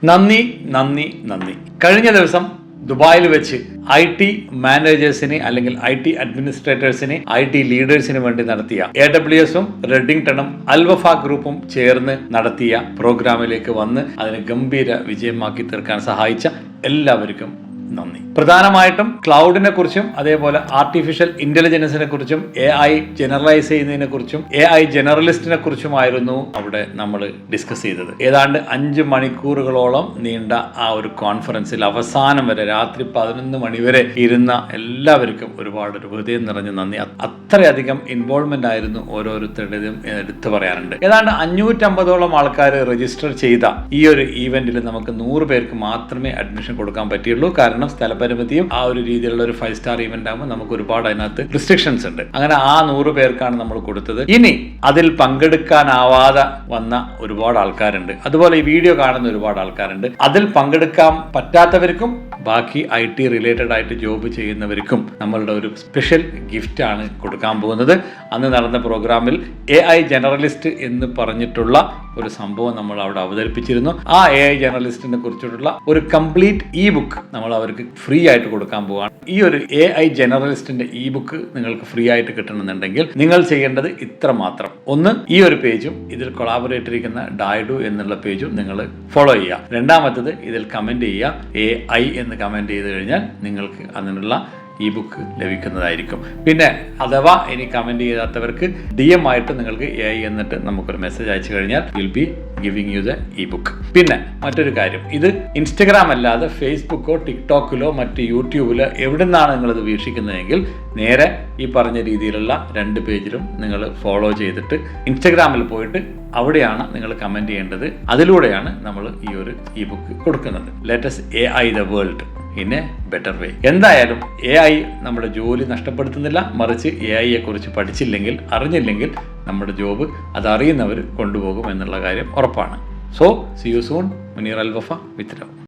നന്ദി നന്ദി നന്ദി. കഴിഞ്ഞ ദിവസം ദുബായിൽ വെച്ച് IT മാനേജേഴ്സിന് അല്ലെങ്കിൽ IT അഡ്മിനിസ്ട്രേറ്റേഴ്സിന് IT ലീഡേഴ്സിന് വേണ്ടി നടത്തിയ AWSഉം റെഡിംഗ്ടണും അൽവഫ ഗ്രൂപ്പും ചേർന്ന് നടത്തിയ പ്രോഗ്രാമിലേക്ക് വന്ന് അതിനെ ഗംഭീര വിജയമാക്കി തീർക്കാൻ സഹായിച്ച എല്ലാവർക്കും നന്ദി. പ്രധാനമായിട്ടും ക്ലൗഡിനെ കുറിച്ചും അതേപോലെ ആർട്ടിഫിഷ്യൽ ഇന്റലിജൻസിനെ കുറിച്ചും AI ജനറലൈസ് ചെയ്യുന്നതിനെ കുറിച്ചും AI ജനറലിസ്റ്റിനെ കുറിച്ചുമായിരുന്നു അവിടെ നമ്മൾ ഡിസ്കസ് ചെയ്തത്. ഏതാണ്ട് 5 മണിക്കൂറുകളോളം നീണ്ട ആ ഒരു കോൺഫറൻസിൽ അവസാനം വരെ രാത്രി 11 മണി വരെ ഇരുന്ന എല്ലാവർക്കും ഒരുപാട് ഹൃദയം നിറഞ്ഞ നന്ദി. അത്രയധികം ഇൻവോൾവ്മെന്റ് ആയിരുന്നു ഓരോരുത്തരുടേതും എടുത്തു പറയാനുണ്ട്. ഏതാണ്ട് 550ഓളം ആൾക്കാർ രജിസ്റ്റർ ചെയ്ത ഈ ഒരു ഈവെന്റിൽ നമുക്ക് 100 പേർക്ക് മാത്രമേ അഡ്മിഷൻ കൊടുക്കാൻ പറ്റിയുള്ളൂ. കാരണം സ്ഥലപരിമിതിയും ആ ഒരു രീതിയിലുള്ള ഒരു 5 സ്റ്റാർ ഈവന്റ് ആകുമ്പോൾ നമുക്ക് ഒരുപാട് അതിനകത്ത് റിസ്ട്രിക്ഷൻസ് ഉണ്ട്. അങ്ങനെ ആ 100 പേർക്കാണ് നമ്മൾ കൊടുത്തത്. ഇനി അതിൽ പങ്കെടുക്കാനാവാതെ വന്ന ഒരുപാട് ആൾക്കാരുണ്ട്. അതുപോലെ ഈ വീഡിയോ കാണുന്ന ഒരുപാട് ആൾക്കാരുണ്ട്. അതിൽ പങ്കെടുക്കാൻ പറ്റാത്തവർക്കും ബാക്കി IT റിലേറ്റഡ് ആയിട്ട് ജോബ് ചെയ്യുന്നവർക്കും നമ്മളുടെ ഒരു സ്പെഷ്യൽ ഗിഫ്റ്റ് ആണ് കൊടുക്കാൻ പോകുന്നത്. അന്ന് നടന്ന പ്രോഗ്രാമിൽ AI ജനറലിസ്റ്റ് എന്ന് പറഞ്ഞിട്ടുള്ള ഒരു സംഭവം നമ്മൾ അവിടെ അവതരിപ്പിച്ചിരുന്നു. ആ AI ജനറലിസ്റ്റിനെ കുറിച്ചിട്ടുള്ള ഒരു കംപ്ലീറ്റ് ബുക്ക് നമ്മൾ അവർക്ക് ഫ്രീ ആയിട്ട് കൊടുക്കാൻ പോവുകയാണ്. ഈ ഒരു AI ജനറലിസ്റ്റിന്റെ ബുക്ക് നിങ്ങൾക്ക് ഫ്രീ ആയിട്ട് കിട്ടണമെന്നുണ്ടെങ്കിൽ നിങ്ങൾ ചെയ്യേണ്ടത് ഇത്ര മാത്രം. ഒന്ന്, ഈ ഒരു പേജും ഇതിൽ കൊളാബറേറ്റ് ഇരിക്കുന്ന ഡായ്ഡു എന്നുള്ള പേജും നിങ്ങൾ ഫോളോ ചെയ്യുക. രണ്ടാമത്തത്, ഇതിൽ കമന്റ് ചെയ്യുക. AI എന്ന് കമന്റ് ചെയ്ത് കഴിഞ്ഞാൽ നിങ്ങൾക്ക് അതിനുള്ള ബുക്ക് ലഭിക്കുന്നതായിരിക്കും. പിന്നെ അഥവാ ഇനി കമന്റ് ചെയ്താത്തവർക്ക് DM ആയിട്ട് നിങ്ങൾക്ക് AI എന്നിട്ട് നമുക്കൊരു മെസ്സേജ് അയച്ചു കഴിഞ്ഞാൽ will be giving you the book. പിന്നെ മറ്റൊരു കാര്യം, ഇത് ഇൻസ്റ്റഗ്രാം അല്ലാതെ ഫേസ്ബുക്കോ ടിക്ടോക്കിലോ മറ്റ് യൂട്യൂബിലോ എവിടെ നിന്നാണ് നിങ്ങളിത് വീക്ഷിക്കുന്നതെങ്കിൽ നേരെ ഈ പറഞ്ഞ രീതിയിലുള്ള 2 പേജിലും നിങ്ങൾ ഫോളോ ചെയ്തിട്ട് ഇൻസ്റ്റഗ്രാമിൽ പോയിട്ട് അവിടെയാണ് നിങ്ങൾ കമന്റ് ചെയ്യേണ്ടത്. അതിലൂടെയാണ് നമ്മൾ ഈ ഒരു ബുക്ക് കൊടുക്കുന്നത്. Latest AI the world in A better വേ. എന്തായാലും AI നമ്മുടെ ജോലി നഷ്ടപ്പെടുത്തുന്നില്ല, മറിച്ച് AI കുറിച്ച് പഠിച്ചില്ലെങ്കിൽ അറിഞ്ഞില്ലെങ്കിൽ നമ്മുടെ ജോബ് അതറിയുന്നവർ കൊണ്ടുപോകും എന്നുള്ള കാര്യം ഉറപ്പാണ്. So see you soon. Munir Alwafa with love.